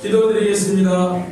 기도드리겠습니다.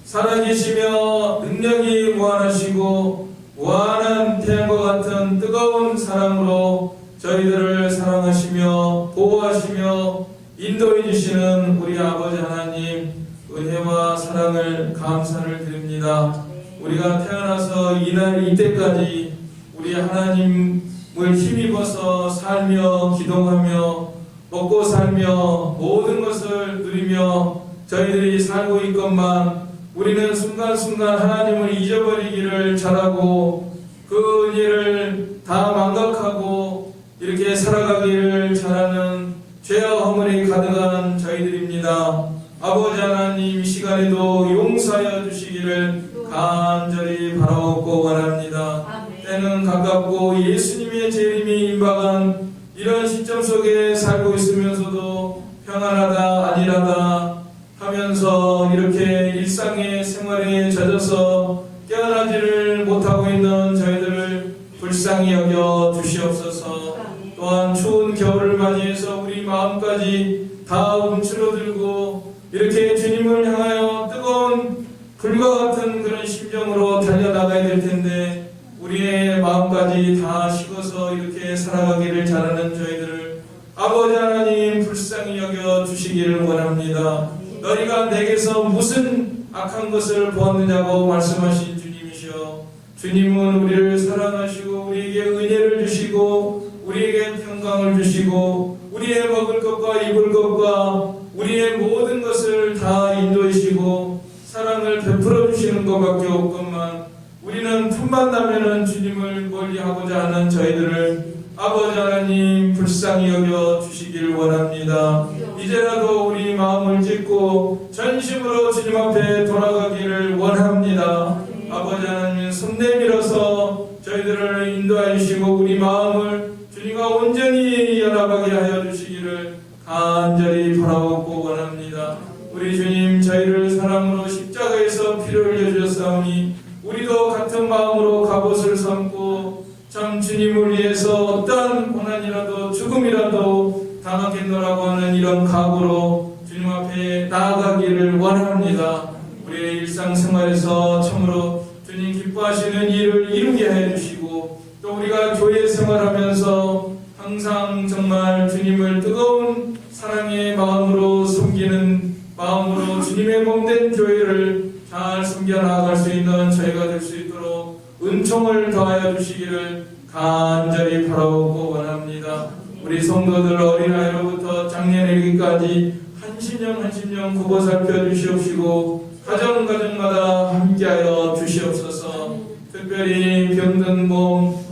살아계시며 능력이 무한하시고 무한한 태양과 같은 뜨거운 사랑으로 저희들을 사랑하시며 보호하시며 인도해 주시는 우리 아버지 하나님, 은혜와 사랑을 감사를 드립니다. 우리가 태어나서 이때까지 우리 하나님을 힘입어서 살며 기도하며 먹고 살며 모든 것을 누리며 저희들이 살고 있건만 우리는 순간순간 하나님을 잊어버리기를 잘하고 그 은혜를 다 망각하고 이렇게 살아가기를 잘하는 죄와 허물이 가득한 저희들입니다. 아버지 하나님, 이 시간에도 용서하여 주시기를 간절히 바라옵고 원합니다. 때는 가깝고 예수님의 재림이 임박한 이런 시점 속에 살고 있으면서도 평안하다 아니라다 하면서 이렇게 일상의 생활에 젖어서 깨어나지를 못하고 있는 저희들을 불쌍히 여겨 주시옵소서. 또한 추운 겨울을 맞이해서 우리 마음까지 다 움츠러들고 이렇게 주님을 향하여 뜨거운 불과 같은 그런 심정으로 달려나가야 될 텐데 우리의 마음까지 다 식어서 이렇게 살아가기를 잘하는 저희들을 아버지 하나님 불쌍히 여겨 주시기를 원합니다. 너희가 내게서 무슨 악한 것을 보았느냐고 말씀하신 주님이시여, 주님은 우리를 사랑하시고 우리에게 은혜를 주시고 우리에게 평강을 주시고 우리의 먹을 것과 입을 것과 우리의 모든 것을 다 인도하시고 사랑을 베풀어 주시는 것밖에 없건만 우리는 틈만 나면은 주님을 멀리하고자 하는 저희들을 아버지 하나님 불쌍히 여겨 주시길 원합니다. 이제라도 우리 마음을 찢고 전심으로 주님 앞에 돌아가기를 원합니다. 아버지 하나님 손 내밀어서 저희들을 인도하여 주시고 우리 마음을 주님과 온전히 연합하게 하여 주시기를 간절히 바라옵고 원합니다. 우리 주님, 저희를 사랑으로 십자가에서 피를 흘려주셨사오니 우리도 같은 마음으로 갑옷을 삼고 참 주님을 위해서 어떠한 고난이라도 죽음이라도 당하겠노라고 하는 이런 각오로 주님 앞에 나아가기를 원합니다. 우리의 일상생활에서 참으로 주님 기뻐하시는 일을 이루게 해주시고 또 우리가 교회 생활하면서 항상 정말 주님을 뜨거운 사랑의 마음으로 섬기는 마음으로 주님의 몸된 교회를 잘 섬겨 나아갈 수 있는 저희가 될 수 있도록 은총을 더하여 주시기를 간절히 바라오고 원합니다. 우리 성도들 어린아이로부터 장년이르기까지 한심령 한심령 굽어 살펴 주시옵시고 가정마다 함께하여 주시옵소서. 특별히 병든 몸,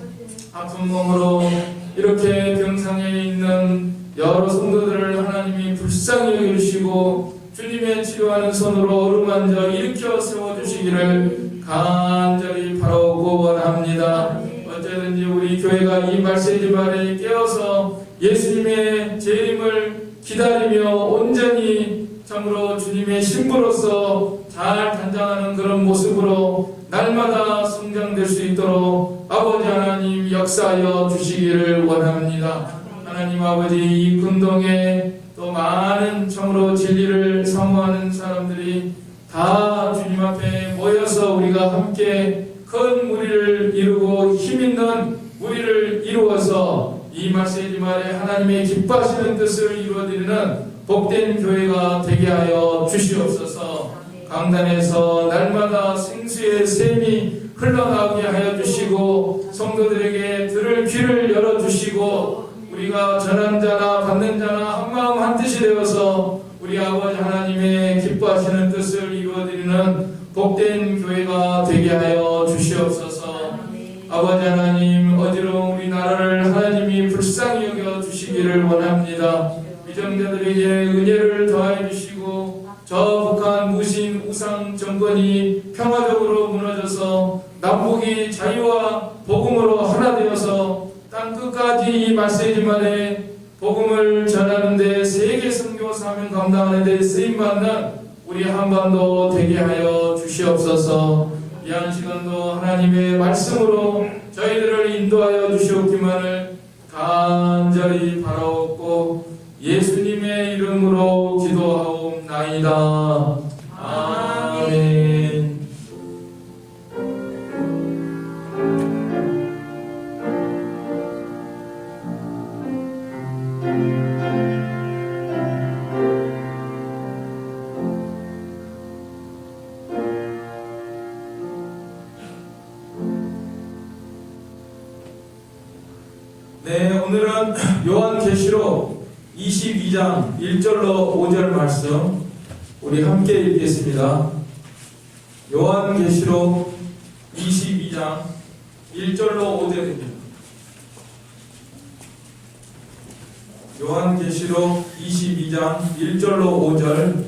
아픈 몸으로 이렇게 병상에 있는 여러 성도들을 하나님이 불쌍히 여기시고 주님의 치료하는 손으로 어루만져 일으켜 세워주시기를 간절히 바라오고 원합니다. 언제든지 우리 교회가 이 말세지 말에 깨어서 예수님의 재림을 기다리며 온전히 참으로 주님의 신부로서 잘 단장하는 그런 모습으로 날마다 성장될 수 있도록 아버지 하나님 역사하여 주시기를 원합니다. 하나님 아버지, 이 금동에 또 많은 참으로 진리를 사모하는 사람들이 다 주님 앞에 모여서 우리가 함께 큰 무리를 이루고 힘있는 무리를 이루어서 이 말세지 말에 하나님의 기뻐하시는 뜻을 이루어드리는 복된 교회가 되게 하여 주시옵소서. 강단에서 날마다 생수의 샘이 흘러나오게 하여 주시고 성도들에게 들을 귀를 열어주시고 우리가 전한 자나 받는 자나 한마음 한뜻이 되어서 우리 아버지 하나님의 기뻐하시는 뜻을 이루어드리는 복된 교회가 되게 하여 주시옵소서. 아버지 하나님, 어지러운 우리나라를 하나님이 불쌍히 여겨 주시기를 원합니다. 위정자들에게 은혜를 더하여 주시고 저 북한 무신 우상 정권이 평화적으로 무너져서 남북이 자유와 복음으로 하나 되어서 땅끝까지 이 말세지만에 복음을 전하는데 세계 선교 사명 감당하는 데 쓰임받는 우리 한반도 되게 하여 주시옵소서. 이 한 시간도 하나님의 말씀으로 저희들을 인도하여 주시옵기만을 간절히 바라옵고 예수님의 이름으로 기도하옵나이다. 나이다. 아멘. 네, 오늘은 요한계시록 22장 1절로 5절 말씀 우리 함께 읽겠습니다. 요한계시록 22장 1절로 5절입니다. 요한계시록 22장 1절로 5절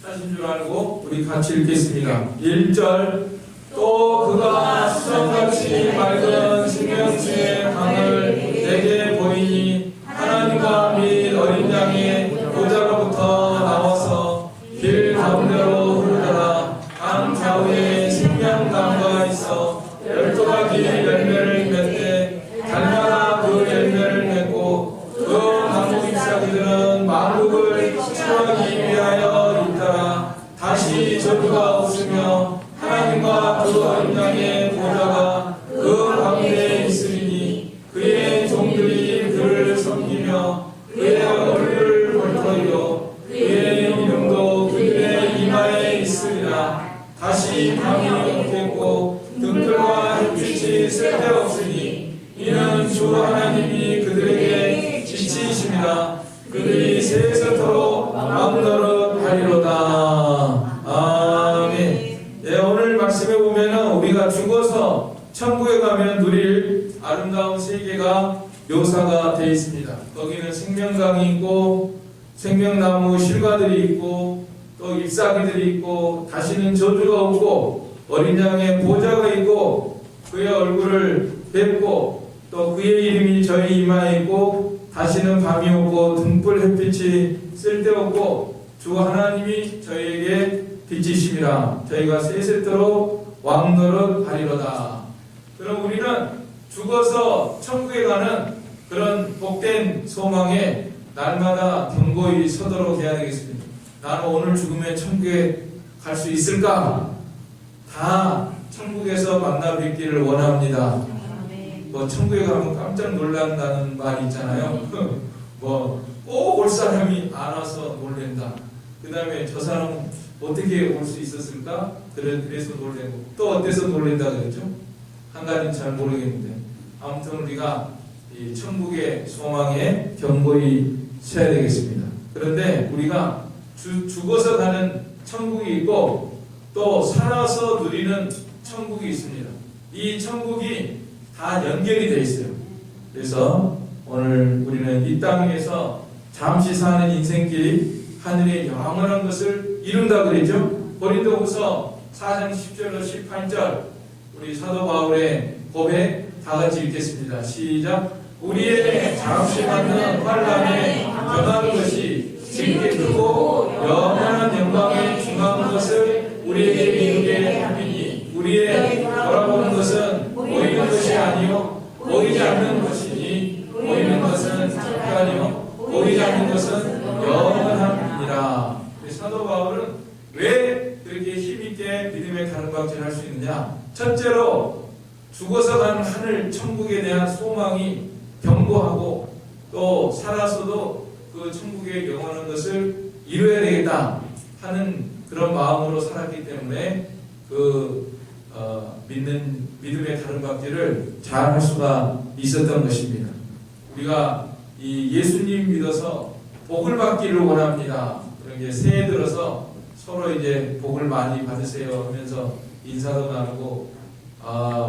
하신 줄 알고 우리 같이 읽겠습니다. 1절 또 그가 수정같이 맑은 생명수의 강을 내게 보이니 하나님과 및 어린 양의 보좌로부터 나와서 길 가운데로 흐르더라. 강 좌우에 생명나무가 있어 12가지 열매를 맺되 달마다 그 열매를 맺고 그 나무 잎사귀들은 만국을 치료하기 위하여 있더라. 다시 저주가 없으며 하나님과 그 어린 양의 보좌가 그 가운데에 있으리니 그의 종들이 그를 섬기며 그의 얼굴을 볼 터이요 그의 이름도 그들의 이마에 있으리라. 다시 밤이 없겠고 등불과 햇빛이 쓸데없으니 이는 주 하나님이 그들에게 지치심이라. 그들이 세세토록 왕노릇하리로다. 아멘. 네, 오늘 말씀에 보면은 우리가 죽어서 천국에 가면 누릴 아름다운 세계가 묘사가 되어 있습니다. 거기는 생명강이 있고 생명나무 실과들이 있고 또 잎사귀들이 있고 다시는 저주가 없고 어린 양의 보좌가 있고 그의 얼굴을 뵙고 또 그의 이름이 저희 이마에 있고 다시는 밤이 없고 등불 햇빛이 쓸데없고 주 하나님이 저희에게 빛이심이라. 저희가 세세토록 왕노릇하리로다. 그럼 우리는 죽어서 천국에 가는 그런 복된 소망에 날마다 견고히 서도록 해야 되겠습니다. 나는 오늘 죽으면 천국에 갈 수 있을까? 다 천국에서 만나 뵙기를 원합니다. 뭐 천국에 가면 깜짝 놀란다는 말이 있잖아요. 뭐 꼭 올 사람이 안 와서 놀랜다. 그 다음에 저 사람은 어떻게 올 수 있었을까? 그래서 놀래고 또 어때서 놀랜다 그랬죠? 한 가지는 잘 모르겠는데 아무튼 우리가 이 천국의 소망에 견고히 서야 되겠습니다. 그런데 우리가 죽어서 가는 천국이 있고 또 살아서 누리는 천국이 있습니다. 이 천국이 다 연결이 되어 있어요. 그래서 오늘 우리는 이 땅에서 잠시 사는 인생길이 하늘의 영원한 것을 이룬다 그랬죠. 고린도후서 4장 10절로 18절 우리 사도 바울의 고백 다 같이 읽겠습니다. 시작. 우리의 잠시 받는 환난에 변한 것이 질게 크고 영원한 영광에 중한 것을 우리에게 이루게 함이니 우리의 돌아보는 것은 보이는 것이 아니요 보이지 않는 것이니 보이는 것은 잠깐이요 보이지 않는 것은 영원함이니라. 사도 바울은 왜 그렇게 힘있게 믿음의 가름박질을 할 수 있느냐? 첫째로 죽어서 가는 하늘 천국에 대한 소망이 견고하고 또 살아서도 그 천국의 영원한 것을 이루어야 되겠다 하는 그런 마음으로 살았기 때문에 믿는 믿음의 가름박질을 잘 할 수가 있었던 것입니다. 우리가 이 예수님 믿어서 복을 받기를 원합니다. 그런 게 새해 들어서 서로 이제 복을 많이 받으세요 하면서 인사도 나누고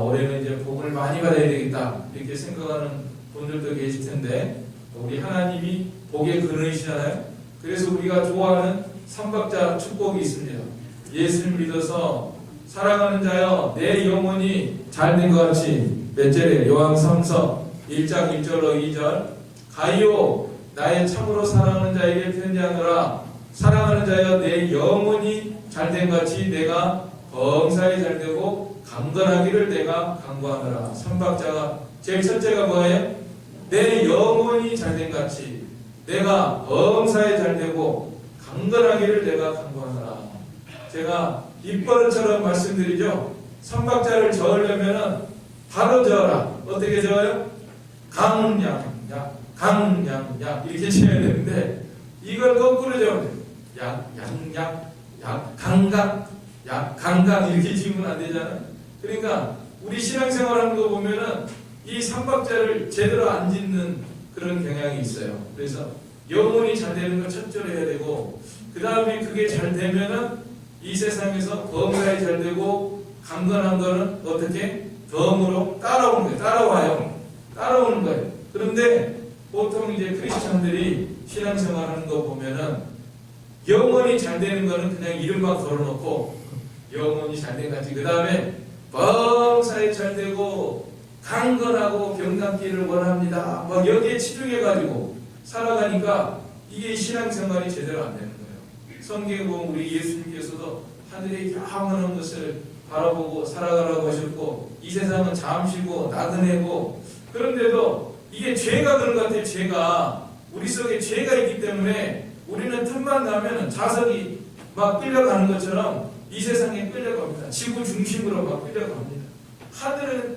올해는 이제 복을 많이 받아야 되겠다 이렇게 생각하는 분들도 계실 텐데 우리 하나님이 복의 근원이시잖아요. 그래서 우리가 좋아하는 삼박자 축복이 있습니다. 예수를 믿어서 사랑하는 자여 내 영혼이 잘된 것 같이 몇 절에 요한 3서 1장 1절로 2절 가이오 나의 참으로 사랑하는 자에게 편지하노라. 사랑하는 자여 내 영혼이 잘된 같이 내가 범사에 잘되고 강건하기를 내가 간구하노라. 삼박자가 제일 첫째가 뭐예요? 내 영혼이 잘된 같이 내가 범사에 잘되고 강건하기를 내가 간구하노라. 제가 입버릇처럼 말씀드리죠. 삼박자를 저으려면은 바로 저어라. 어떻게 저어요? 강양약, 강양약 이렇게 지어야 되는데 이걸 거꾸로 저으면 돼요. 양약, 강강, 강강 이렇게 지으면 안 되잖아요. 그러니까 우리 신앙생활하는 거 보면은 이 삼박자를 제대로 안 짓는 그런 경향이 있어요. 그래서 영혼이 잘 되는 걸 첫째로 해야 되고, 그 다음에 그게 잘 되면은 이 세상에서 건강이 잘 되고 강건한 거는 어떻게? 덤으로 따라오는 거예요. 따라오는 거예요. 그런데 보통 이제 크리스천들이 신앙생활하는 거 보면은 영혼이 잘 되는 거는 그냥 이름만 걸어놓고 영혼이 잘 된 거지. 그 다음에 범사에 잘 되고 강건하고 병낫기를 원합니다. 막 여기에 치중해가지고 살아가니까 이게 신앙생활이 제대로 안 되는 거예요. 성경에 보면 우리 예수님께서도 하늘의 영원한 것을 바라보고 살아가라고 하셨고, 이 세상은 잠시고 나그네고, 그런데도 이게 죄가 그런 것 같아요. 죄가 우리 속에 죄가 있기 때문에 우리는 틈만 나면 자석이 막 끌려가는 것처럼 이 세상에 끌려갑니다. 지구 중심으로 막 끌려갑니다. 하늘은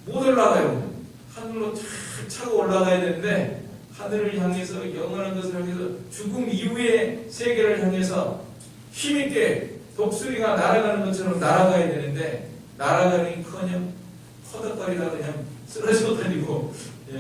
못 올라가요. 하늘로 쫙 차고 올라가야 되는데 하늘을 향해서 영원한 것을 향해서 죽음 이후의 세계를 향해서 힘있게 독수리가 날아가는 것처럼 날아가야 되는데 날아가니커녕 퍼덕거리다 그냥 쓰러져가지고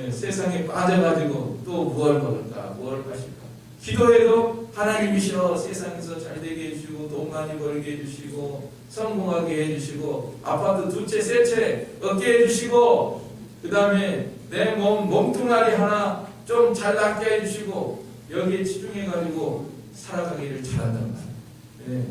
세상에 빠져가지고 또 무엇을 먹을까 무엇을 마실까. 기도해도 하나님이시여 세상에서 잘되게 해주시고 돈 많이 벌게 해주시고 성공하게 해주시고 아파트 2채 3채 얻게 해주시고 그 다음에 내 몸뚱아리 하나 좀 잘 낫게 해주시고 여기에 치중해가지고 살아가기를 잘한단 말이에요.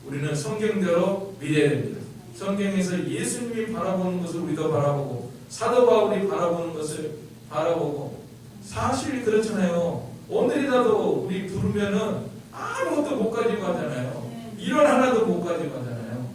우리는 성경대로 믿어야 됩니다. 성경에서 예수님이 바라보는 것을 우리도 바라보고 사도 바울이 바라보는 것을 바라보고, 사실 그렇잖아요. 오늘이라도 우리 부르면은 아무것도 못 가지고 가잖아요. 일원 하나도 못 가지고 가잖아요.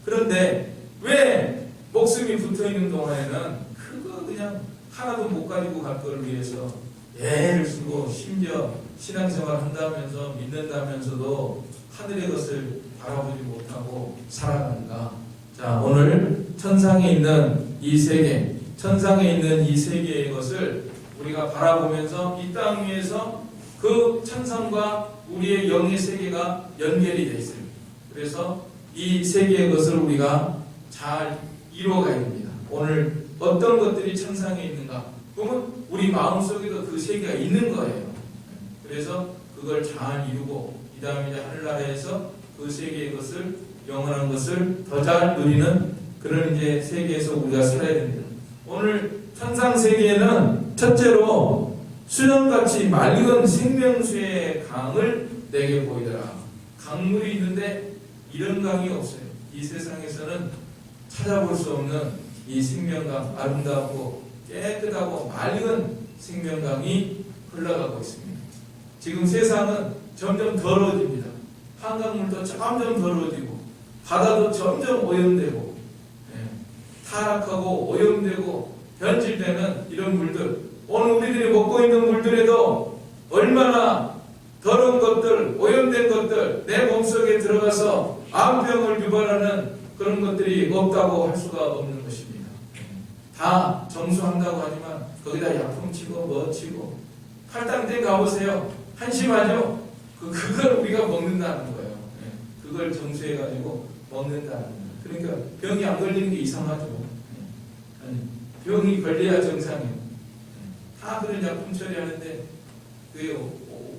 그런데 왜 목숨이 붙어있는 동안에는 그거 그냥 하나도 못 가지고 갈 걸 위해서 애를 쓰고 심지어 신앙생활 한다면서 믿는다면서도 하늘의 것을 바라보지 못하고 살아가는가. 자, 오늘 천상에 있는 이 세계, 천상에 있는 이 세계의 것을 우리가 바라보면서 이 땅 위에서 그 천상과 우리의 영의 세계가 연결이 되어 있어요. 그래서 이 세계의 것을 우리가 잘 이루어가야 됩니다. 오늘 어떤 것들이 천상에 있는가? 그러면 우리 마음속에도 그 세계가 있는 거예요. 그래서 그걸 잘 이루고 이 다음에 이제 하늘나라에서 그 세계의 것을, 영원한 것을 더 잘 누리는 그런 이제 세계에서 우리가 살아야 됩니다. 오늘 천상 세계에는 첫째로 수정같이 맑은 생명수의 강을 내게 보이더라. 강물이 있는데 이런 강이 없어요. 이 세상에서는 찾아볼 수 없는 이 생명강, 아름답고 깨끗하고 맑은 생명강이 흘러가고 있습니다. 지금 세상은 점점 더러워집니다. 한강물도 점점 더러워지고 바다도 점점 오염되고 타락하고 오염되고 변질되는 이런 물들, 오늘 우리들이 먹고 있는 물들에도 얼마나 더러운 것들, 오염된 것들 내 몸속에 들어가서 암병을 유발하는 그런 것들이 없다고 할 수가 없는 것입니다. 다 정수한다고 하지만 거기다 약품 치고 뭐 치고 팔당대 가보세요. 한심하죠? 그걸 우리가 먹는다는 거예요. 그걸 정수해가지고 먹는다는 거예요. 그러니까 병이 안 걸리는 게 이상하죠. 병이 걸려야 정상이에요. 다 그런 약품 처리하는데 그게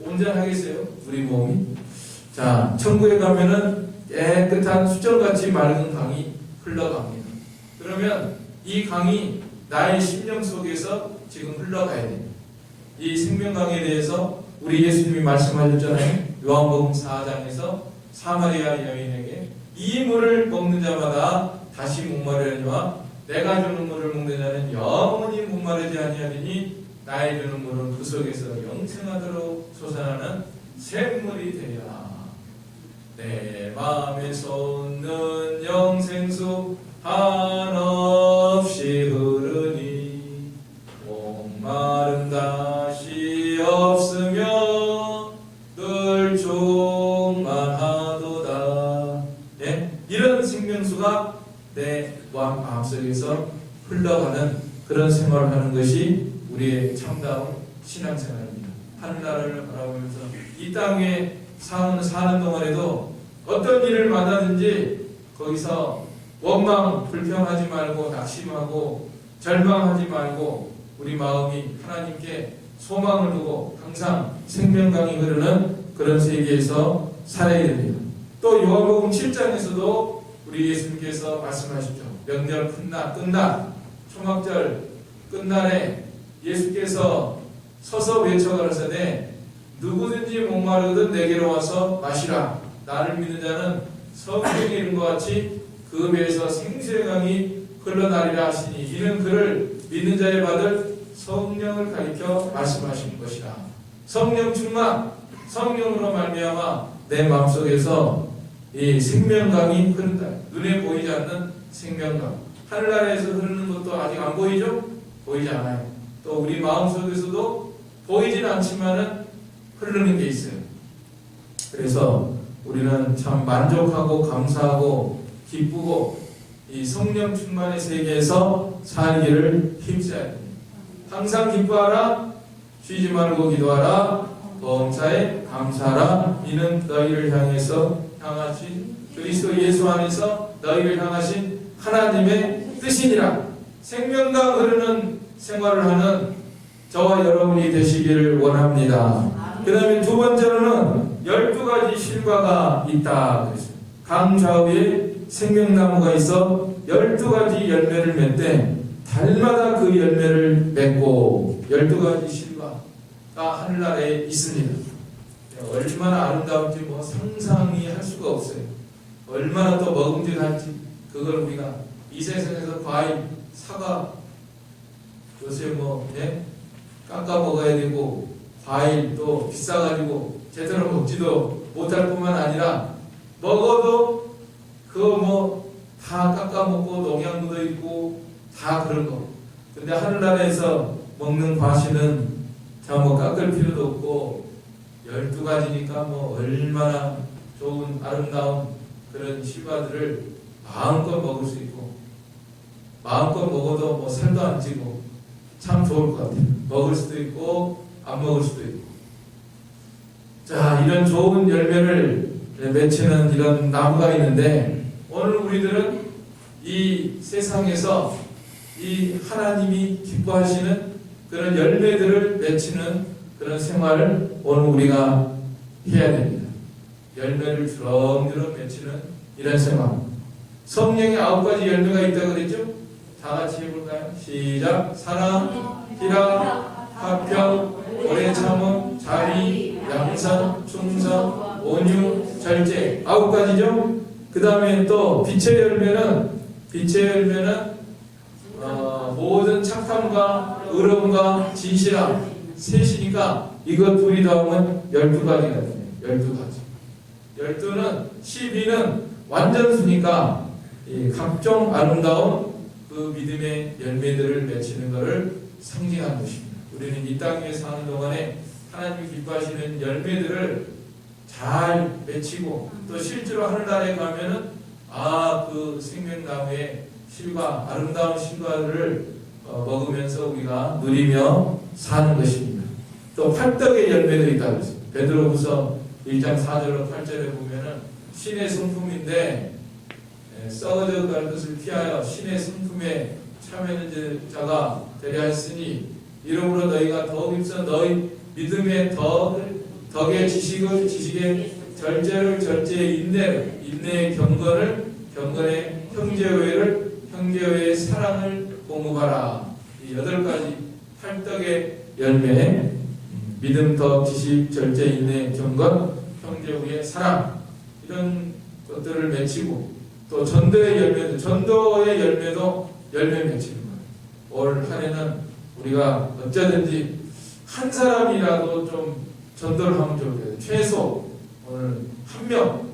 온전하겠어요? 우리 몸이? 자, 천국에 가면은 깨끗한 수정같이 맑은 강이 흘러갑니다. 그러면 이 강이 나의 심령 속에서 지금 흘러가야 됩니다. 이 생명강에 대해서 우리 예수님이 말씀하셨잖아요. 요한복음 4장에서 사마리아 여인에게 이 물을 먹는 자마다 다시 목마르려니와 내가 주는 물을 먹는 자는 영원히 목마르지 아니하리니 나의 주는 물은 그 속에서 영생하도록 솟아나는 샘물이 되리라. 내 마음에 솟는 영생수 한없이 흐르니 목마름 다시 없으며 주를 충만하도다. 예? 이런 생명수가 내 마음속에서 흘러가는 그런 생활을 하는 것이 우리의 참다운 신앙생활입니다. 하늘나라를 바라보면서 이 땅에 사는 동안에도 어떤 일을 만나든지 거기서 원망, 불평하지 말고 낙심하고 절망하지 말고 우리 마음이 하나님께 소망을 두고 항상 생명강이 흐르는 그런 세계에서 살아야 됩니다. 또 요한복음 7장에서도 우리 예수님께서 말씀하시죠. 명절 끝날 초막절 끝날에 예수께서 서서 외쳐 가라사대 누구든지 목마르거든 내게로 와서 마시라. 나를 믿는 자는 성경에 이른 것 같이 그 배에서 생수의 강이 흘러나리라 하시니 이는 그를 믿는 자에 받을 성령을 가리켜 말씀하신 것이라. 성령 충만, 성령으로 말미암아 내 마음속에서 이 생명강이 흐른다. 눈에 보이지 않는 생명강. 하늘나라에서 흐르는 것도 아직 안 보이죠? 보이지 않아요. 또 우리 마음속에서도 보이진 않지만은 흐르는 게 있어요. 그래서 우리는 참 만족하고 감사하고 기쁘고 이 성령 충만의 세계에서 살기를 힘써야 됩니다. 항상 기뻐하라, 쉬지 말고 기도하라, 범사에 감사하라. 이는 너희를 향하신 그리스도 예수 안에서 너희를 향하신 하나님의 뜻이니라. 생명강 흐르는 생활을 하는 저와 여러분이 되시기를 원합니다. 그 다음에 두 번째로는 12가지 실과가 있다 그랬어요. 강 좌우에 생명나무가 있어 12가지 열매를 맺되 달마다 그 열매를 맺고 12가지 실과가 하늘나라에 있습니다. 얼마나 아름다운지 뭐 상상이 할 수가 없어요. 얼마나 또 먹음직할지 그걸 우리가 이 세상에서 과일, 사과 요새 뭐 깎아 먹어야 되고 과일 또 비싸가지고 제대로 먹지도 못할 뿐만 아니라 먹어도 그거 뭐 다 깎아 먹고 농약 묻어 있고 다 그런 거. 근데 하늘나라에서 먹는 과실은 뭐 깎을 필요도 없고 12가지니까 뭐 얼마나 좋은 아름다운 그런 실과들을 마음껏 먹을 수 있고 마음껏 먹어도 뭐 살도 안 찌고 참 좋을 것 같아요. 먹을 수도 있고 안 먹을 수도 있고. 자, 이런 좋은 열매를 맺히는 이런 나무가 있는데 오늘 우리들은 이 세상에서 이 하나님이 기뻐하시는 그런 열매들을 맺히는 그런 생활을 오늘 우리가 해야 됩니다. 열매를 주렁주렁 맺히는 이런 생활. 성령의 9가지 열매가 있다고 그랬죠? 다 같이 해볼까요? 시작. 사랑, 희락, 화평, 오래 참음, 자비, 양선, 충성, 온유, 절제. 9가지죠? 그 다음에 또 빛의 열매는 모든 착함과 의로움과 진실함 셋이니까 이것 둘이 더하면 12가지가 돼요. 12가지. 12는 12는 완전수니까 이 각종 아름다운 그 믿음의 열매들을 맺히는 것을 상징하는 것입니다. 우리는 이 땅에 사는 동안에 하나님이 기뻐하시는 열매들을 잘 맺히고 또 실제로 하늘나라에 가면은 그 생명나무의 실과 아름다운 실과를 먹으면서 우리가 누리며 사는 것입니다. 또 팔떡의 열매도 있다고 했습니다. 베드로후서 1장 4절로 8절에 보면은 신의 성품인데 썩어져 갈 것을 피하여 신의 성품에 참여하는 자가 되려 했으니 이러므로 너희가 더욱 힘써 너희 믿음의 덕의 지식의 절제를 절제의 인내의 경건의 형제회의 사랑을 공급하라. 이 8가지 팔떡의 열매 믿음, 덕, 지식, 절제, 인내, 경건, 형제회의 사랑 이런 것들을 맺히고 또 전도의 열매도 열매 맺히는 거예요. 올 한해는 우리가 어쩌든지 한 사람이라도 좀 전도를 하면 좋겠어요. 최소 오늘 한 명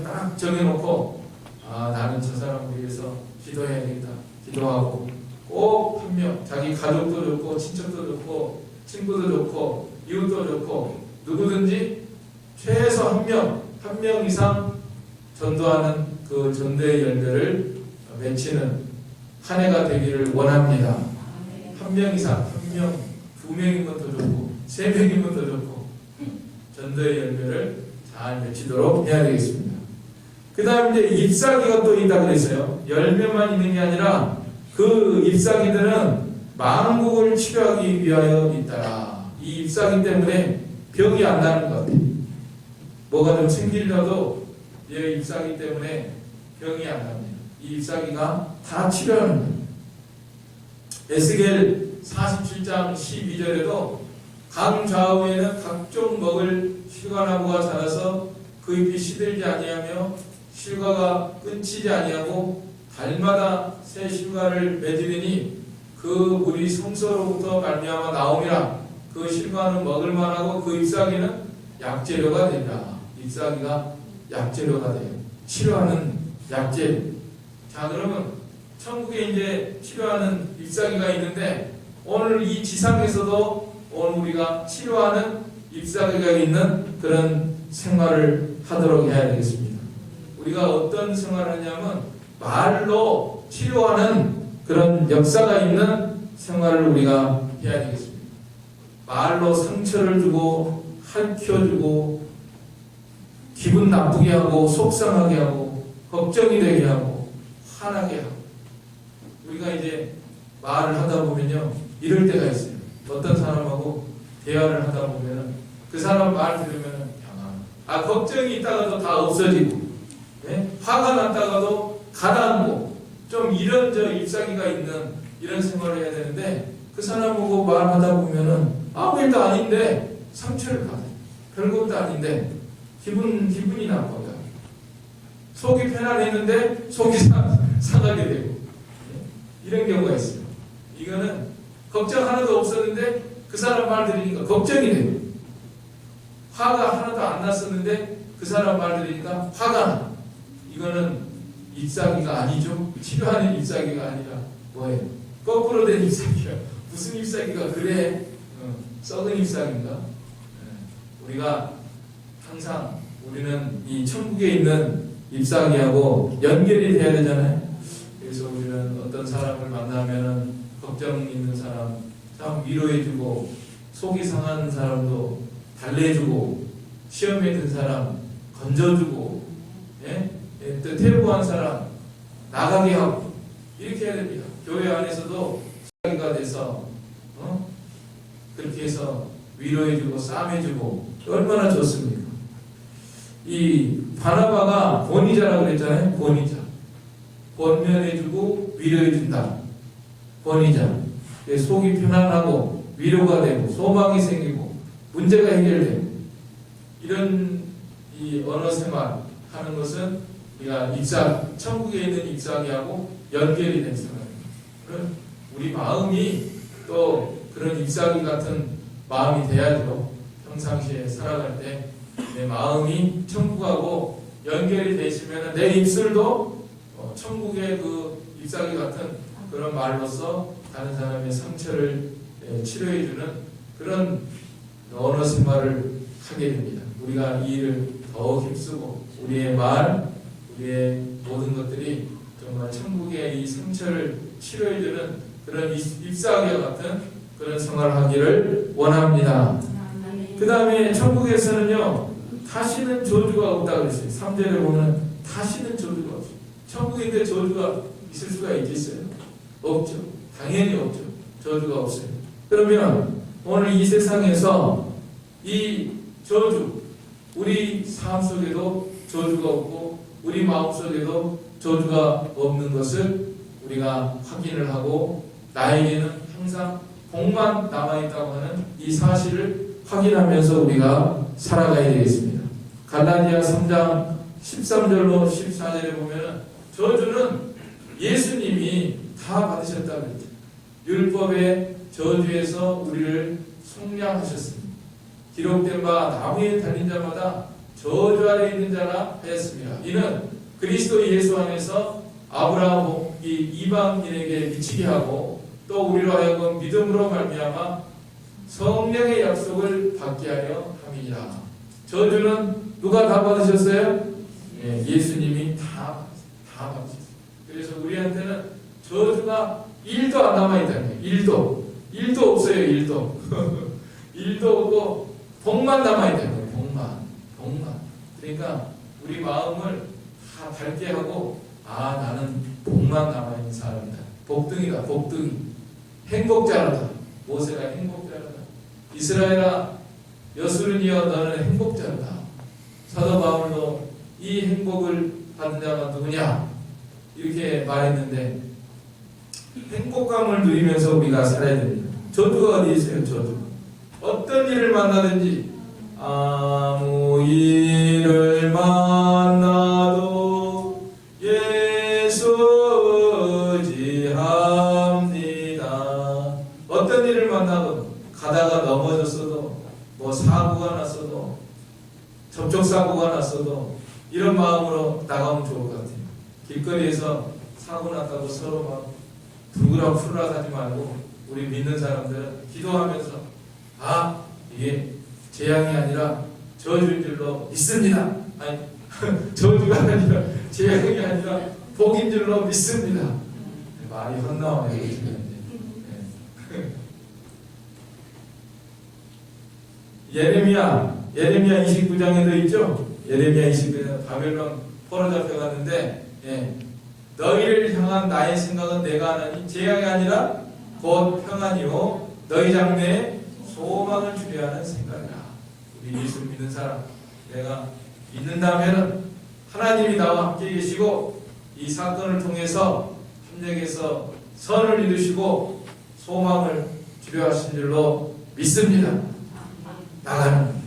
딱 정해놓고 나는 저 사람을 위해서 기도해야 되겠다. 기도하고 꼭 한 명 자기 가족도 좋고 친척도 좋고 친구도 좋고 이웃도 좋고 누구든지 최소 한 명 이상 전도하는 그 전도의 열매를 맺히는 한 해가 되기를 원합니다. 한 명 이상, 한 명, 두 명이면 더 좋고, 세 명이면 더 좋고, 전도의 열매를 잘 맺히도록 해야 되겠습니다. 그 다음 이제 잎사귀가 또 있다고 그랬어요. 열매만 있는 게 아니라 그 잎사귀들은 만국을 치료하기 위하여 있더라. 이 잎사귀 때문에 병이 안 나는 것 같아요. 뭐가 좀 생기려도 이 잎사귀 때문에 병이 안 납니다. 이 잎사귀가 다 치료하는 거예요. 에스겔 47장 12절에도 강 좌우에는 각종 먹을 실과나무가 자라서 그 잎이 시들지 아니하며 실과가 끊치지 아니하고 달마다 새 실과를 맺으리니 그 물이 성소로부터 말미암아 나오니라. 그 실과는 먹을 만하고 그 잎사귀는 약재료가 된다. 잎사귀가 약재료가 돼요. 치료하는 약재. 자, 그러면 천국에 이제 치료하는 잎사귀가 있는데 오늘 이 지상에서도 오늘 우리가 치료하는 잎사귀가 있는 그런 생활을 하도록 해야 되겠습니다. 우리가 어떤 생활을 하냐면 말로 치료하는 그런 역사가 있는 생활을 우리가 해야 되겠습니다. 말로 상처를 주고 핥혀주고 기분 나쁘게 하고 속상하게 하고 걱정이 되게 하고 화나게 하고 우리가 이제 말을 하다 보면요 이럴 때가 있어요. 어떤 사람하고 대화를 하다 보면은 그 사람 말 들으면은 걱정이 있다가도 다 없어지고 네? 화가 났다가도 가라앉고 좀 이런 잎사귀가 있는 이런 생활을 해야 되는데 그 사람하고 말하다 보면은 아무 일도 아닌데 상처를 받아요. 별것도 아닌데 기분이 나빠요. 속이 편안했는데 속이 상하게 되고 이런 경우가 있어요. 이거는 걱정 하나도 없었는데 그 사람 말 들으니까 걱정이 돼요. 화가 하나도 안 났었는데 그 사람 말 들으니까 화가 나. 이거는 잎사귀가 아니죠. 치료하는 잎사귀가 아니라 뭐예요? 거꾸로 된 잎사귀야. 무슨 잎사귀가 그래? 썩은 잎사귀인가? 우리가 항상 우리는 이 천국에 있는 잎사귀하고 연결이 돼야 되잖아요. 그래서 우리는 어떤 사람을 만나면은 걱정 있는 사람 참 위로해주고 속이 상한 사람도 달래주고 시험에 든 사람 건져주고 또 퇴보한 사람 나가게 하고 이렇게 해야 됩니다. 교회 안에서도 잎사귀가 돼서 그렇게 해서 위로해주고 싸매주고 얼마나 좋습니까? 이 바나바가 권위자라고 그랬잖아요. 권위자. 권면해주고 위로해준다. 권위자. 속이 편안하고 위로가 되고 소망이 생기고 문제가 해결되고 이런 이 언어 생활 하는 것은 우리가 천국에 있는 잎사귀하고 연결이 된 생활입니다. 우리 마음이 또 그런 잎사귀 같은 마음이 돼야죠. 평상시에 살아갈 때 내 마음이 천국하고 연결이 되어 있으면 내 입술도 천국의 그 잎사귀 같은 그런 말로서 다른 사람의 상처를 치료해주는 그런 언어 생활을 하게 됩니다. 우리가 이 일을 더욱 힘쓰고 우리의 말, 우리의 모든 것들이 정말 천국의 이 상처를 치료해주는 그런 잎사귀와 같은 그런 생활을 하기를 원합니다. 그 다음에 천국에서는요 다시는 저주가 없다고 그랬어요. 3절에 보면 다시는 저주가 없어요. 천국인데 저주가 있을 수가 있겠어요? 없죠. 당연히 없죠. 저주가 없어요. 그러면 오늘 이 세상에서 이 저주 우리 삶 속에도 저주가 없고 우리 마음 속에도 저주가 없는 것을 우리가 확인을 하고 나에게는 항상 복만 남아있다고 하는 이 사실을 확인하면서 우리가 살아가야 되겠습니다. 갈라디아 3장 13절로 14절에 보면 저주는 예수님이 다 받으셨다고 했죠. 율법의 저주에서 우리를 속량하셨습니다. 기록된 바 나무에 달린 자마다 저주 아래 있는 자라 하였습니다. 이는 그리스도 예수 안에서 아브라함 복이 이방인에게 미치게 하고 또 우리로 하여금 믿음으로 말미암아 성령의 약속을 받게 하려 함이니라. 저주는 누가 다 받으셨어요? 예, 예수님이 다 받으셨어요. 그래서 우리한테는 저주가 1도 안 남아있다는 거예요. 1도 없어요. 1도. 1도 없고 복만 남아있다는 거예요. 복만. 그러니까 우리 마음을 다 밝게 하고, 나는 복만 남아있는 사람이다. 복등이다. 행복자라다. 모세가 행복자라다. 이스라엘아, 여수르니여 너는 행복자라다. 사도 바울도 이 행복을 받는 자가 누구냐? 이렇게 말했는데, 행복감을 누리면서 우리가 살아야 됩니다. 저주가 어디 있어요? 저주. 어떤 일을 만나든지, 아무 일을 만나도 예수 의지합니다. 어떤 일을 만나도, 가다가 넘어졌어도, 사고가 났어도, 접촉사고가 났어도 이런 마음으로 나가면 좋을 것 같아요. 길거리에서 사고 났다고 서로 막 불구라 푸르라 하지 말고, 우리 믿는 사람들은 기도하면서 이게 재앙이 아니라 저주인 줄로 믿습니다. 아니 저주가 아니라 재앙이 아니라 복인 줄로 믿습니다. 말이 헛나와요. 예레미야 29장에도 있죠. 예레미야 29장 바벨론 포로 잡혀갔는데, 너희를 향한 나의 생각은 내가 하나니 재앙이 아니라 곧 평안이요 너희 장래에 소망을 주려 하는 생각이라. 우리 예수 믿는 사람, 내가 믿는다면 하나님이 나와 함께 계시고 이 사건을 통해서 협력해서 선을 이루시고 소망을 주려 하신 줄로 믿습니다. 나가는.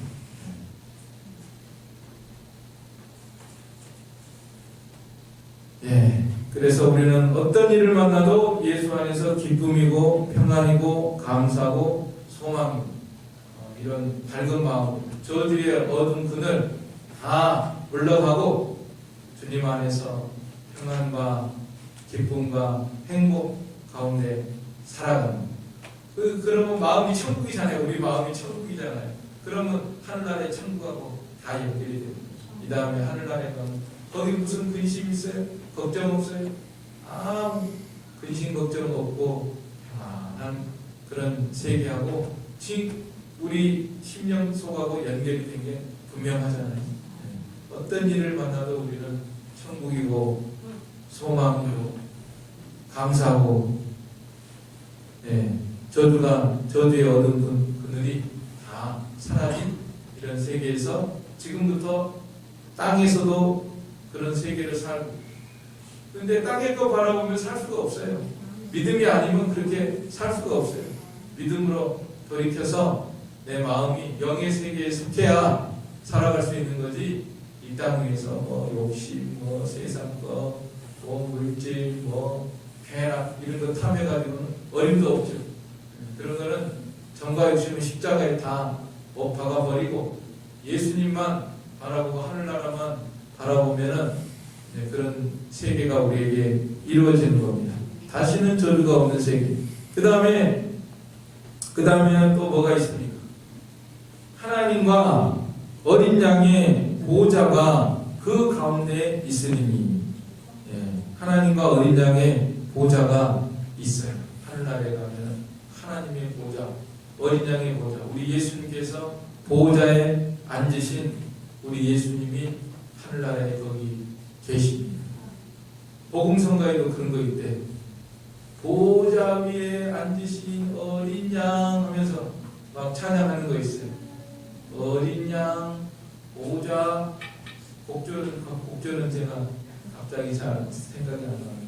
그래서 우리는 어떤 일을 만나도 예수 안에서 기쁨이고 평안이고 감사고 소망이고, 이런 밝은 마음, 저들의 어두운 그늘 다 물러가고 주님 안에서 평안과 기쁨과 행복 가운데 살아가는. 그러면 마음이 천국이잖아요. 우리 마음이 천국이잖아요. 그러면 하늘나라에 천국하고 다 연결이 됩니다. 이 다음에 하늘나라에 가면 거기 무슨 근심 있어요? 걱정 없어요? 근심 걱정 없고 평안한 그런 세계하고 우리 심령 속하고 연결이 된 게 분명하잖아요. 어떤 일을 만나도 우리는 천국이고 소망이고 감사하고, 저주의 어두운 그늘이 다 사라진 이런 세계에서 지금부터 땅에서도 그런 세계를 살고, 근데 땅의 거 바라보면 살 수가 없어요. 믿음이 아니면 그렇게 살 수가 없어요. 믿음으로 돌이켜서 내 마음이 영의 세계에 속해야 살아갈 수 있는 거지, 이 땅 위에서 욕심, 세상 거, 물질, 쾌락 이런 거 탐해가지고는 어림도 없죠. 그런 거는 정과 욕심은 십자가에 다 못 박아버리고 예수님만 바라보고 하늘나라만 바라보면은 그런 세계가 우리에게 이루어지는 겁니다. 다시는 저주가 없는 세계. 그 다음에는 또 뭐가 있습니까? 하나님과 어린 양의 보호자가 그 가운데 있으니, 하나님과 어린 양의 보호자가 있어요. 하늘나라에 가면 하나님의 보호자, 어린 양의 보호자, 우리 예수님께서 보호자에 앉으신 우리 예수님이 하늘나라에 거기 계십니다. 복음성가에도 그런 거 있대. 보호자 위에 앉으신 어린 양 하면서 막 찬양하는 거 있어요. 어린 양, 보호자, 곡절은 제가 갑자기 잘 생각이 안 나요.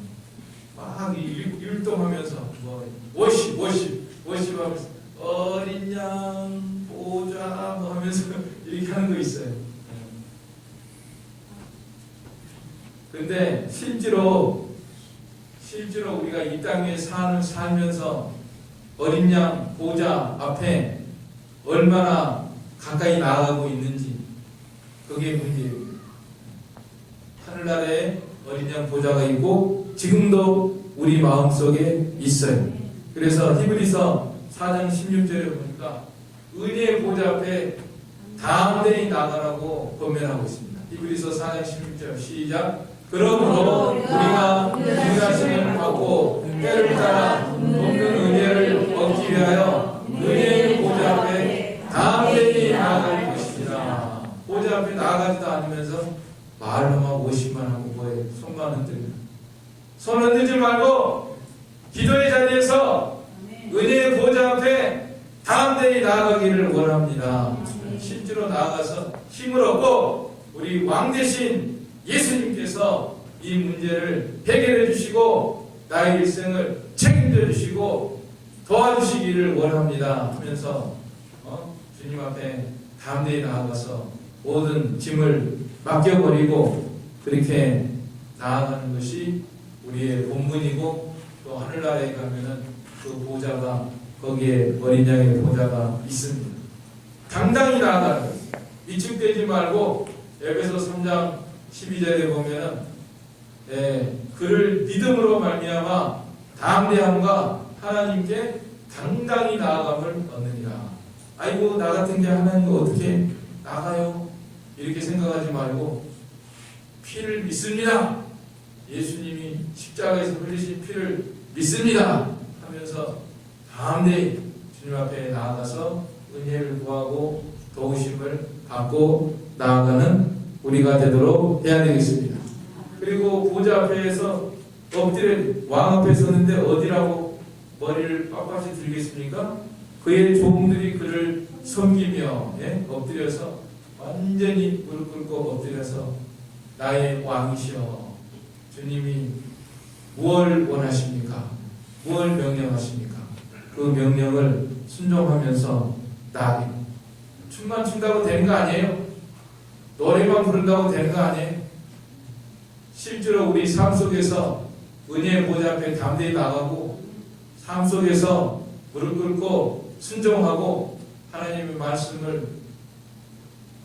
막 율동하면서 워십 하면서 어린 양, 보호자 하면서 이렇게 하는 거 있어요. 근데 실제로 우리가 이 땅에 살면서 어린 양 보호자 앞에 얼마나 가까이 나아가고 있는지, 그게 문제예요. 하늘나라에 어린 양 보호자가 있고 지금도 우리 마음속에 있어요. 그래서 히브리서 4장 16절에 보니까 은혜의 보호자 앞에 담대히 나가라고 권면하고 있습니다. 히브리서 4장 16절 시작. 그러므로 우리가 인하심을 받고 때를 따라 돕는 은혜를 얻기 위하여 은혜의 보좌 앞에 담대히 나아갈 것입니다. 보좌 앞에 나아가지도 않으면서 말로만 오시만 하고 뭐에 손만 흔들고, 손 흔들지 말고 기도의 자리에서 은혜의 보좌 앞에 담대히 나아가기를 원합니다. 실제로 나아가서 힘을 얻고 우리 왕 대신 예수님께서 이 문제를 해결해 주시고 나의 일생을 책임져 주시고 도와주시기를 원합니다 하면서 주님 앞에 담대히 나아가서 모든 짐을 맡겨버리고 그렇게 나아가는 것이 우리의 본분이고, 또 하늘나라에 가면은 그 보좌가, 거기에 어린 양의 보좌가 있습니다. 당당히 나아가는 것, 위축되지 말고. 에베소 3장 12절에 보면은 그를 믿음으로 말미암아 담대함과 하나님께 당당히 나아감을 얻느니라. 아이고 나 같은 게 하나님 어떻게 나가요? 이렇게 생각하지 말고 피를 믿습니다. 예수님이 십자가에서 흘리신 피를 믿습니다 하면서 담대히 주님 앞에 나아가서 은혜를 구하고 도우심을 받고 나아가는 우리가 되도록 해야 되겠습니다. 그리고 보좌 앞에서 엎드려 왕 앞에 섰는데 어디라고 머리를 빳빳이 들겠습니까? 그의 종들이 그를 섬기며 엎드려서 완전히 무릎 꿇고 엎드려서 나의 왕이시여 주님이 무엇을 원하십니까? 무엇을 명령하십니까? 그 명령을 순종하면서 나아가는, 춤만 춘다고 되는 거 아니에요. 노래만 부른다고 되는 거 아니에요. 실제로 우리 삶 속에서 은혜의 보좌 앞에 담대히 나가고 삶 속에서 무릎 꿇고 순종하고 하나님의 말씀을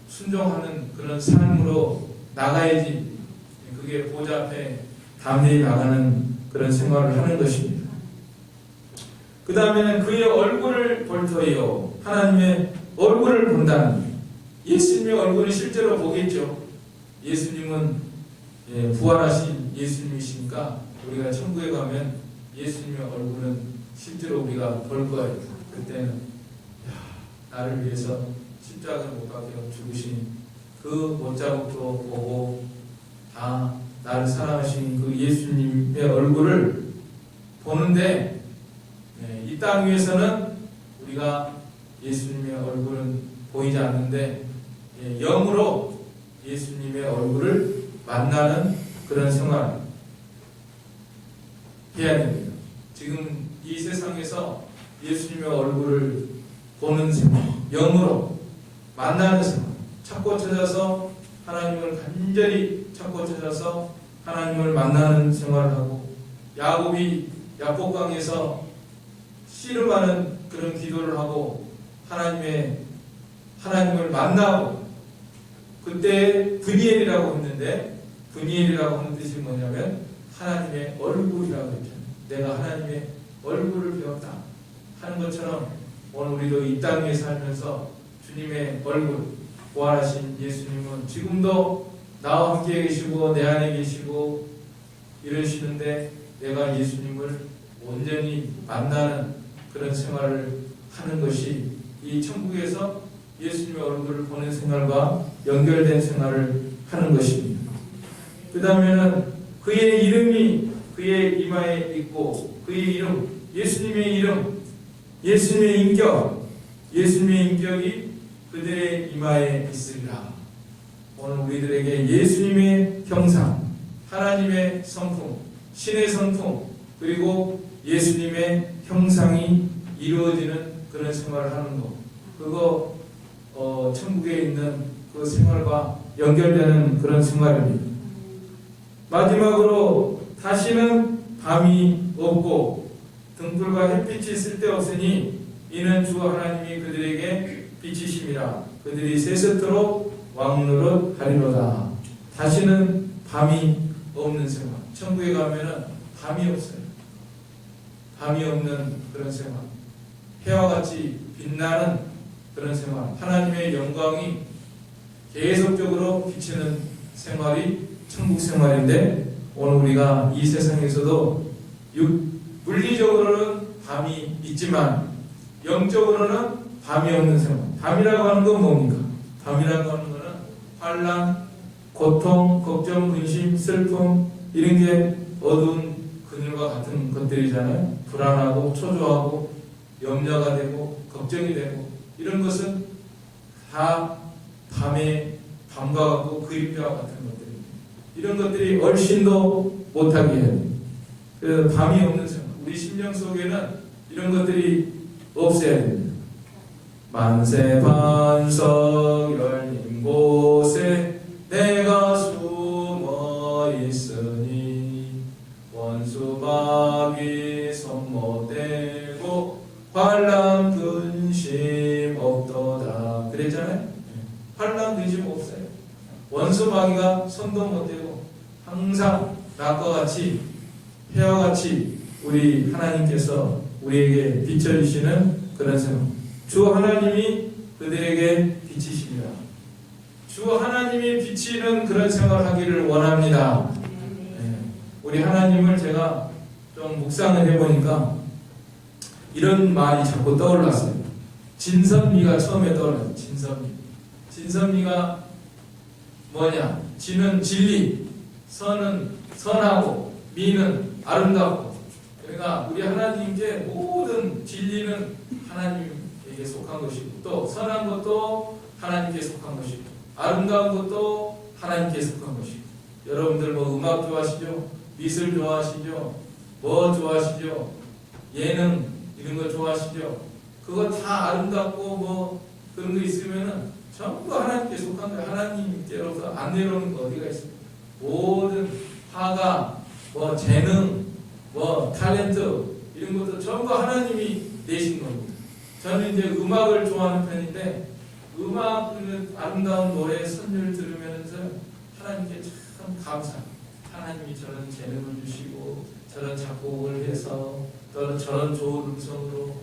순종하는 그런 삶으로 나가야지 그게 보좌 앞에 담대히 나가는 그런 생활을 하는 것입니다. 그 다음에는 그의 얼굴을 볼 터이요, 하나님의 얼굴을 본다는, 예수님의 얼굴을 실제로 보겠죠. 예수님은 부활하신 예수님이시니까 우리가 천국에 가면 예수님의 얼굴은 실제로 우리가 볼 거예요. 그때는 나를 위해서 십자가를 못 박혀 죽으신 그 못자국도 보고 다 나를 사랑하신 그 예수님의 얼굴을 보는데, 이 땅 위에서는 우리가 예수님의 얼굴은 보이지 않는데 영으로 예수님의 얼굴을 만나는 그런 생활 해야 됩니다. 지금 이 세상에서 예수님의 얼굴을 보는 생활, 영으로 만나는 생활, 찾고 찾아서 하나님을 간절히 찾고 찾아서 하나님을 만나는 생활을 하고, 야곱이 야복강에서 씨름하는 그런 기도를 하고 하나님을 만나고, 그때 브니엘이라고 했는데, 브니엘이라고 하는 뜻이 뭐냐면 하나님의 얼굴이라고 했잖아요. 내가 하나님의 얼굴을 배웠다 하는 것처럼 오늘 우리도 이 땅에 살면서 주님의 얼굴, 부활하신 예수님은 지금도 나와 함께 계시고 내 안에 계시고 이러시는데, 내가 예수님을 온전히 만나는 그런 생활을 하는 것이 이 천국에서 예수님의 얼굴을 보는 생활과 연결된 생활을 하는 것입니다. 그 다음에는 그의 이름이 그의 이마에 있고, 그의 이름, 예수님의 이름, 예수님의 인격, 예수님의 인격이 그들의 이마에 있으리라. 오늘 우리들에게 예수님의 형상, 하나님의 성품, 신의 성품, 그리고 예수님의 형상이 이루어지는 그런 생활을 하는 것, 그거 천국에 있는 그 생활과 연결되는 그런 생활입니다. 마지막으로 다시는 밤이 없고 등불과 햇빛이 쓸데없으니 이는 주 하나님이 그들에게 빛이심이라. 그들이 세세토록 왕노릇 하리로다. 다시는 밤이 없는 생활. 천국에 가면은 밤이 없어요. 밤이 없는 그런 생활. 해와 같이 빛나는 그런 생활, 하나님의 영광이 계속적으로 비치는 생활이 천국 생활인데, 오늘 우리가 이 세상에서도 물리적으로는 밤이 있지만 영적으로는 밤이 없는 생활. 밤이라고 하는 건 뭡니까? 밤이라고 하는 거는 환난, 고통, 걱정, 근심, 슬픔, 이런 게 어두운 그늘과 같은 것들이잖아요. 불안하고 초조하고 염려가 되고 걱정이 되고, 이런 것은 다 밤과 같고 그림자와 같은 것들입니다. 이런 것들이 얼씬도 못하게 해야 돼요. 그 밤이 없는 생활, 우리 심령 속에는 이런 것들이 없어야 됩니다. 만세 반석 열린 곳에 내가 숨어 있으니 원수 마귀 손 못 대고 환난 근심 없도다 그랬잖아요. 환난 근심 없어요. 원수 마귀가 손도 못 대고 항상 낮과 같이 해와 같이 우리 하나님께서 우리에게 비춰주시는 그런 생각. 주 하나님이 그들에게 비치십니다. 주 하나님이 비치는 그런 생활을 하기를 원합니다. 네. 우리 하나님을 제가 좀 묵상을 해보니까 이런 말이 자꾸 떠올랐어요. 진선미가 처음에 떠올랐어요. 진선미가 뭐냐? 진은 진리, 선은 선하고, 미는 아름답고. 그러니까 우리 하나님께 모든 진리는 하나님에게 속한 것이고, 또 선한 것도 하나님께 속한 것이고, 아름다운 것도 하나님께 속한 것이고. 여러분들 뭐 음악 좋아하시죠? 미술 좋아하시죠? 뭐 좋아하시죠? 예능 이런 거 좋아하시죠? 그거 다 아름답고 뭐 그런 거 있으면은 전부 하나님께 속한 거예요. 하나님께로서 안 내려오는 거 어디가 있습니까? 모든 화가, 뭐 재능, 뭐 탤런트 이런 것도 전부 하나님이 내신 겁니다. 저는 이제 음악을 좋아하는 편인데, 음악은 아름다운 노래 선율 들으면서 하나님께 참 감사합니다. 하나님이 저런 재능을 주시고 저런 작곡을 해서 또는 저런 좋은 음성으로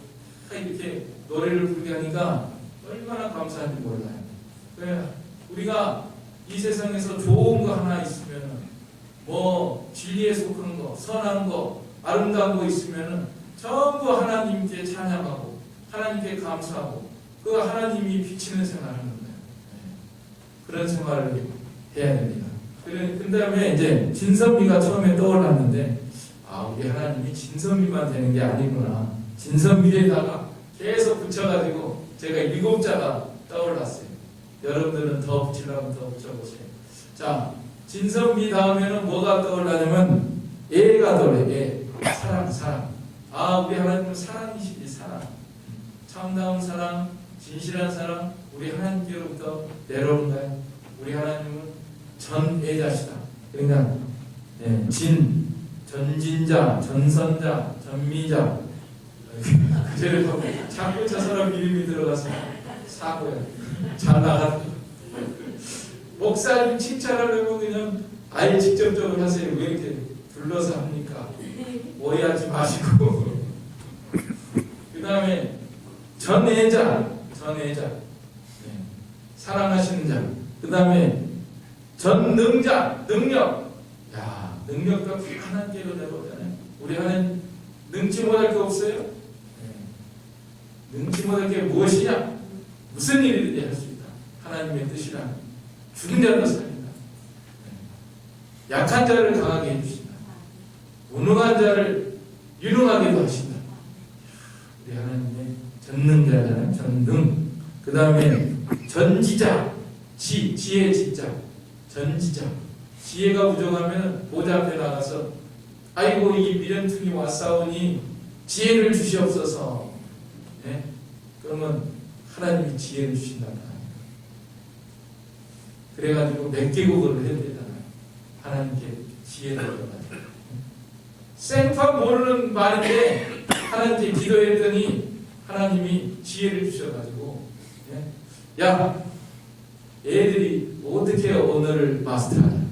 이렇게 노래를 부르게 하니까 얼마나 감사한지 몰라요. 그래, 우리가 이 세상에서 좋은 거 하나 있으면, 뭐 진리에 속한 거, 선한 거, 아름다운 거 있으면 전부 하나님께 찬양하고 하나님께 감사하고 그 하나님이 비치는 생활을 하는 거예요. 그런 생활을 해야 됩니다. 그 다음에 이제 진선미가 처음에 떠올랐는데, 우리 하나님이 진선미만 되는 게 아니구나. 진선미에다가 계속 붙여가지고 제가 7자가 떠올랐어요. 여러분들은 더 붙이려면 더 붙여보세요. 자, 진선미 다음에는 뭐가 떠올라냐면 애가 떠올라요. 애. 사랑. 우리 하나님은 사랑이시지, 사랑. 참다운 사랑, 진실한 사랑, 우리 하나님께로부터 내려오는가요? 우리 하나님은 전애자시다. 그러니까 전진자, 전선자, 전미자. 그래서 자꾸 저 사람 이름이 들어가서 사고야. 잘 나가. 목사님 칭찬하려면 그냥 아예 직접적으로 하세요. 왜 이렇게 불러서 합니까? 오해하지 마시고. 그 다음에 전애자. 사랑하시는 자. 그 다음에 전능자, 능력. 능력도 하나님께로 내려오잖아요. 우리 하나님 능치 못할 게 없어요? 능치 못할 게 무엇이냐? 무슨 일이든지 할 수 있다. 하나님의 뜻이란 죽은 자를 살린다. 약한 자를 강하게 해주신다. 무능한 자를 유능하게도 하신다. 우리 하나님의 전능자잖아요. 전능. 그 다음에 전지자. 지혜의 지자. 전지자. 지혜가 부족하면 보좌 앞에 나가서 아이고 이 미련퉁이 왔사오니 지혜를 주시옵소서. 그러면 하나님이 지혜를 주신다. 그래가지고 몇 개국을 해야 되잖아요. 하나님께 지혜를 얻어가지고. 생판 모르는 말인데 하나님께 기도했더니 하나님이 지혜를 주셔가지고, 야, 애들이 어떻게 언어를 마스터하냐?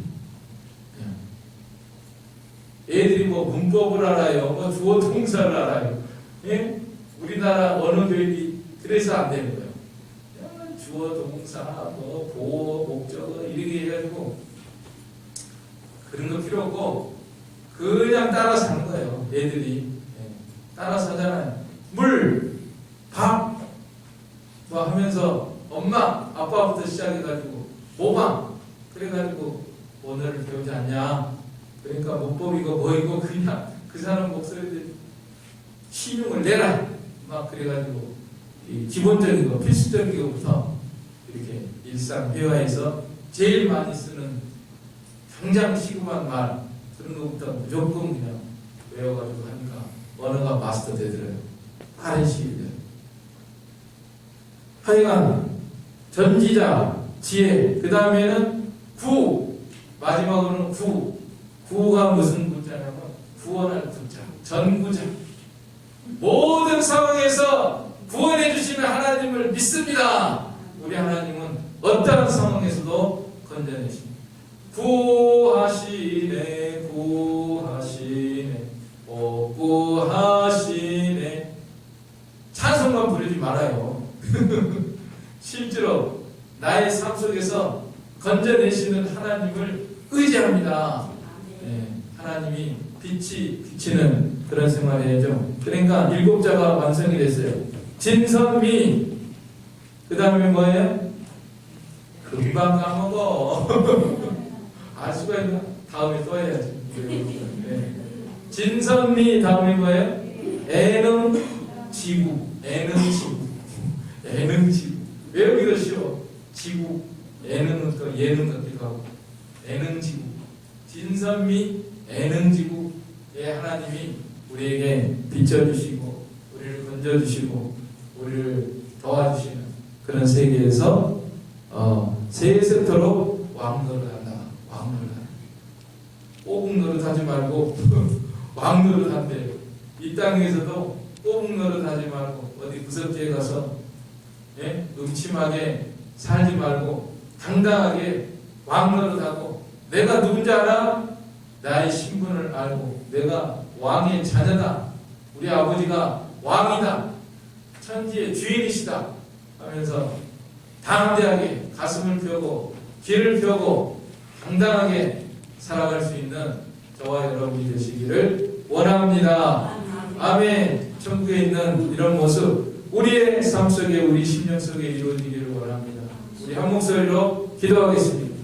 애들이 뭐 문법을 알아요, 뭐 주어 동사를 알아요. 우리나라 언어 교육이 그래서 안 되는 거예요. 주어 동사 뭐 보어 목적어 이렇게 해가지고 그런 거 필요 없고 그냥 따라서 하는 거예요. 애들이 따라서 하잖아요. 물, 밥 뭐 하면서 엄마, 아빠부터 시작해가지고 모방 그래가지고 오늘을 배우지 않냐. 그러니까 문법이고 뭐이고 그냥 그 사람 목소리에 신용을 내라 막 그래가지고 이 기본적인 거 필수적인 것부터 이렇게 일상 회화에서 제일 많이 쓰는 당장 시급한 말 그런 것부터 무조건 그냥 외워가지고 하니까 언어가 마스터 되더라고요. 빠른 시일 내에. 하여간 전지자, 지혜, 그 다음에는 구, 마지막으로는 구. 구가 무슨 구자냐면 구원할 구자, 전구자. 모든 상황에서 구원해 주시는 하나님을 믿습니다. 우리 하나님은 어떠한 상황에서도 건져내십니다. 구하시네, 구하시네, 구하시네. 찬송만 부르지 말아요. 실제로 나의 삶 속에서 건져내시는 하나님을 의지합니다. 하나님이 빛이 비치는 그런 생활을 해야죠. 그러니까 7자가 완성이 됐어요. 진선미, 그 다음에 뭐예요? 금방 까먹어. 알 수가 있나? 다음에 또 해야지. 진선미 다음에 뭐예요? 애능지구. 애능지구. 애능지구. 왜 여기가 쉬워? 지구. 애능은 또 예능 같기도 하고. 애능지구. 진선미 애능지구의 하나님이 우리에게 비춰주시고 우리를 건져주시고 우리를 도와주시는 그런 세계에서 세세토록 왕노릇한다. 왕노릇한다. 꼬북노릇하지 말고 왕노릇한대. 이 땅에서도 꼬북노릇하지 말고 어디 무섭게 가서 음침하게 살지 말고 당당하게 왕노릇하고 내가 누군지 알아? 나의 신분을 알고 내가 왕의 자녀다. 우리 아버지가 왕이다. 천지의 주인이시다 하면서 담대하게 가슴을 펴고 길을 펴고 당당하게 살아갈 수 있는 저와 여러분이 되시기를 원합니다. 아멘. 천국에 있는 이런 모습 우리의 삶 속에 우리 심령 속에 이루어지기를 원합니다. 우리 한 목소리로 기도하겠습니다.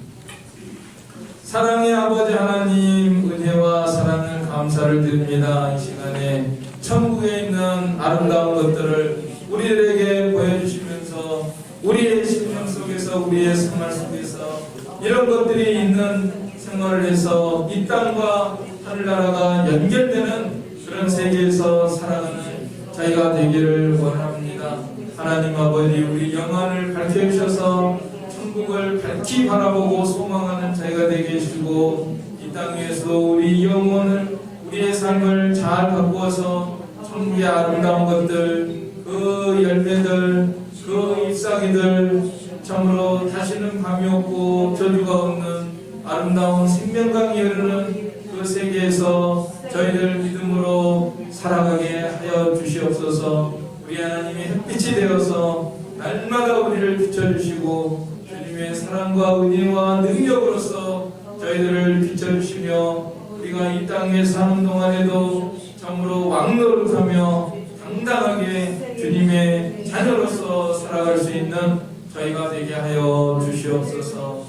사랑의 아버지 하나님, 은혜와 사랑을 감사를 드립니다. 이 시간에 천국에 있는 아름다운 것들을 우리들에게 보여주시면서 우리의 심령 속에서 우리의 생활 속에서 이런 것들이 있는 생활을 해서 이 땅과 하늘나라가 연결되는 그런 세계에서 살아가는 저희가 되기를 원합니다. 하나님 아버지, 우리 영안을 밝혀주셔서 천국을 밝히 바라보고 소망하는 저희가 되게 해주시고 이 땅 위에서도 우리 영혼을 우리의 삶을 잘 바꾸어서 천국의 아름다운 것들 그 열매들 그 잎사귀들 참으로 다시는 밤이 없고 저주가 없는 아름다운 생명강이 흐르는 그 세계에서 저희들 믿음으로 살아가게 하여 주시옵소서. 우리 하나님의 햇빛이 되어서 날마다 우리를 비춰주시고 주님의 사랑과 은혜와 능력으로서 저희들을 비춰주시며 우리가 이 땅에 사는 동안에도 참으로 왕노릇하며 당당하게 주님의 자녀로서 살아갈 수 있는 저희가 되게 하여 주시옵소서.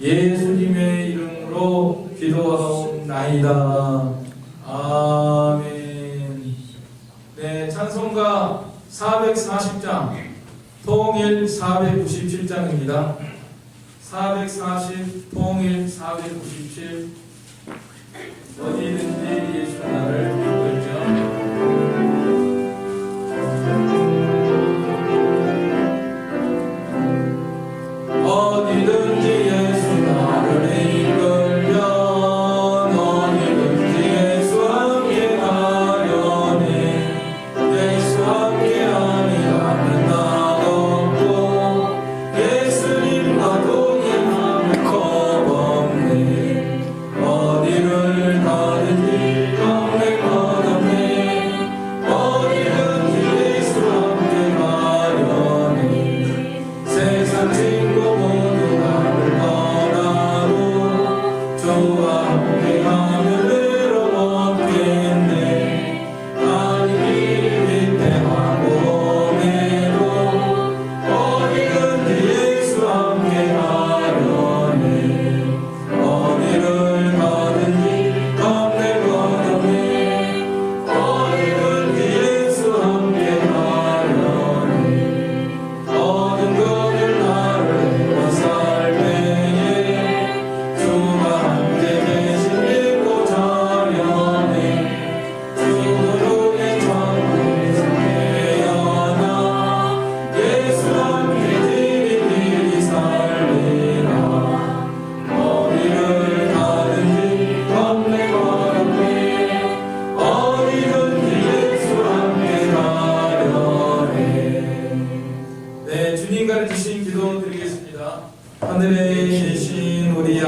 예수님의 이름으로 기도하옵나이다. 아멘. 네, 찬송가 440장 통일 497장입니다. 440 통일 497 어디든지 예수 나를 이끌며 어디든지 예수 나를 이끌면 어디든지 예수 함께 가려니 예수 함께 아니하면 나 없고 예수님과 동행하면 겁없네. 어디를 가든지 경례 끝없네.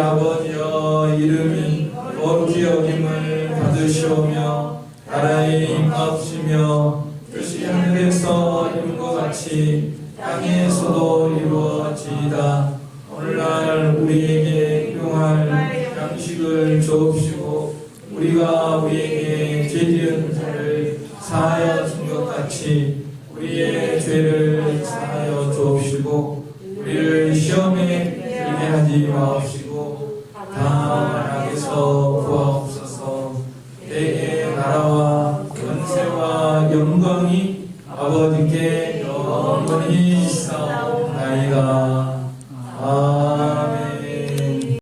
아버지여 이름이 거룩히 여김을 받으시오며 나라의 임하옵시며 뜻이 하늘에서 이룬 것 같이 땅에서도 이루어지이다. 오늘날 우리에게 일용할 양식을 주옵시고 우리가 우리에게 죄지은 자를 사하여 준 것 같이 우리의 죄를 사하여 주옵시고 우리를 시험에 들게 하지 마옵시고